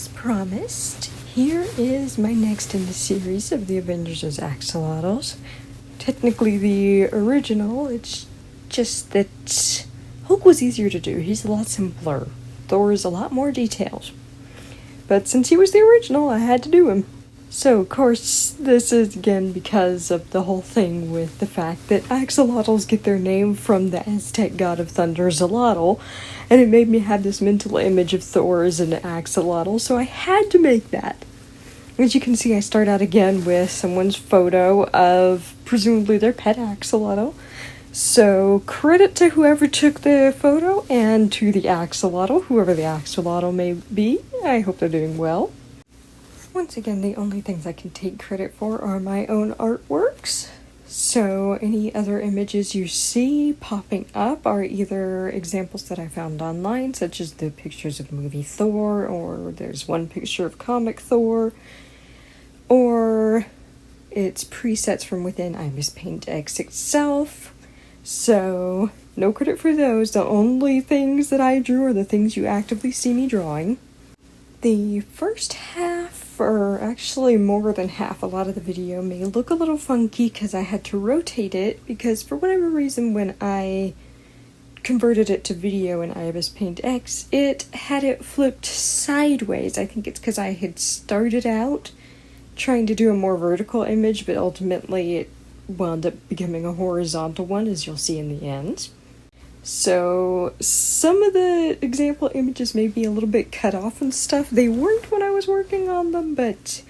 as promised, here is my next in the series of the Avengers as AXOLOTLs. Technically the original, it's just that Hulk was easier to do. He's a lot simpler. Thor is a lot more detailed. But since he was the original, I had to do him. So, of course, this is again because of the whole thing with the fact that axolotls get their name from the Aztec god of thunder, Xolotl, and it made me have this mental image of Thor as an axolotl, so I had to make that. As you can see, I start out again with someone's photo of presumably their pet axolotl. So, credit to whoever took the photo and to the axolotl, whoever the axolotl may be. I hope they're doing well. Once again, the only things I can take credit for are my own artworks. So any other images you see popping up are either examples that I found online, such as the pictures of movie Thor, or there's one picture of comic Thor, or it's presets from within IBIS Paint X itself. So no credit for those. The only things that I drew are the things you actively see me drawing. The first half, or actually more than half, a lot of the video may look a little funky because I had to rotate it because for whatever reason when I converted it to video in IBIS Paint X, it had it flipped sideways. I think it's because I had started out trying to do a more vertical image, but ultimately it wound up becoming a horizontal one, as you'll see in the end. So, some of the example images may be a little bit cut off and stuff. They weren't when I was working on them, but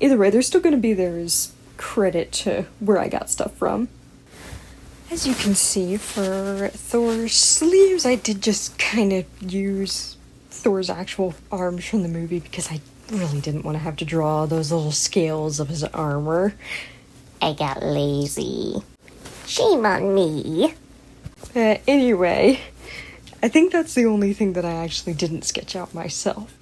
either way, they're still going to be there as credit to where I got stuff from. As you can see, for Thor's sleeves, I did just kind of use Thor's actual arms from the movie because I really didn't want to have to draw those little scales of his armor. I got lazy. Shame on me. Anyway, I think that's the only thing that I actually didn't sketch out myself.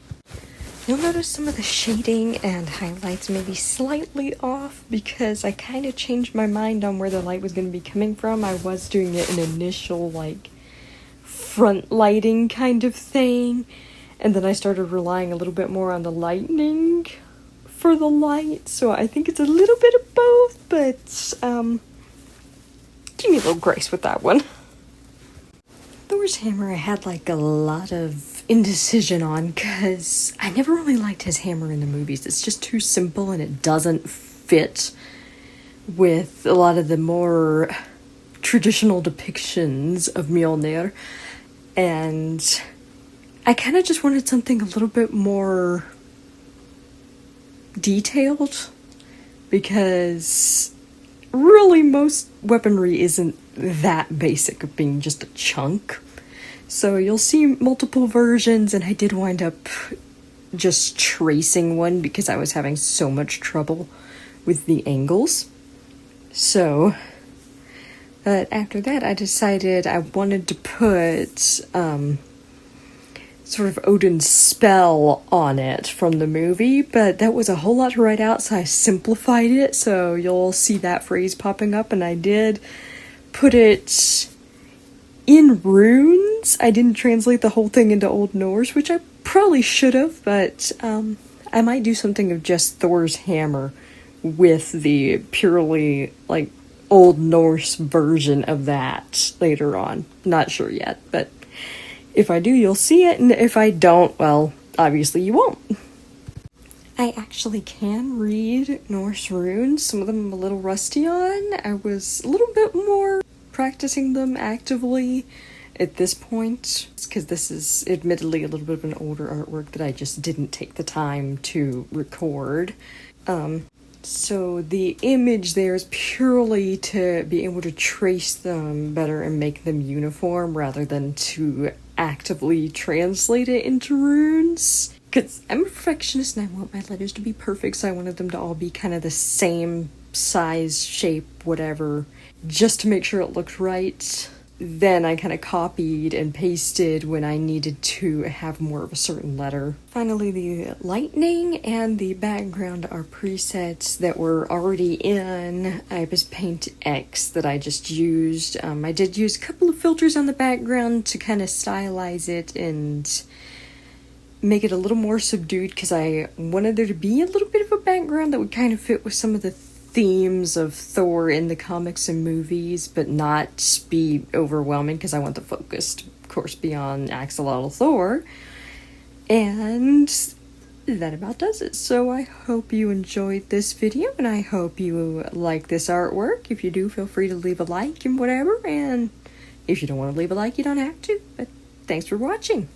You'll notice some of the shading and highlights may be slightly off because I kind of changed my mind on where the light was going to be coming from. I was doing it an initial, front lighting kind of thing, and then I started relying a little bit more on the lightning for the light, so I think it's a little bit of both, but, give me a little grace with that one. Thor's hammer I had a lot of indecision on because I never really liked his hammer in the movies. It's just too simple and it doesn't fit with a lot of the more traditional depictions of Mjolnir. And I kind of just wanted something a little bit more detailed because really most weaponry isn't that basic of being just a chunk. So you'll see multiple versions, and I did wind up just tracing one because I was having so much trouble with the angles. So, but after that I decided I wanted to put sort of Odin's spell on it from the movie, but that was a whole lot to write out, so I simplified it, so you'll see that phrase popping up, and I did put it in runes. I didn't translate the whole thing into Old Norse, which I probably should have, but I might do something of just Thor's hammer with the purely, Old Norse version of that later on. Not sure yet, but if I do, you'll see it, and if I don't, well, obviously you won't. I actually can read Norse runes. Some of them I'm a little rusty on. I was a little bit more practicing them actively at this point, because this is admittedly a little bit of an older artwork that I just didn't take the time to record. So the image there is purely to be able to trace them better and make them uniform rather than to actively translate it into runes. Because I'm a perfectionist and I want my letters to be perfect, so I wanted them to all be kind of the same size, shape, whatever, just to make sure it looked right. Then I kind of copied and pasted when I needed to have more of a certain letter. Finally, the lightning and the background are presets that were already in IBIS Paint X that I just used. I did use a couple of filters on the background to kind of stylize it and make it a little more subdued because I wanted there to be a little bit of a background that would kind of fit with some of the themes of Thor in the comics and movies, but not be overwhelming because I want the focus to, of course, be on AXOLOTL Thor. And that about does it. So I hope you enjoyed this video, and I hope you like this artwork. If you do, feel free to leave a like and whatever, and if you don't want to leave a like, you don't have to, but thanks for watching.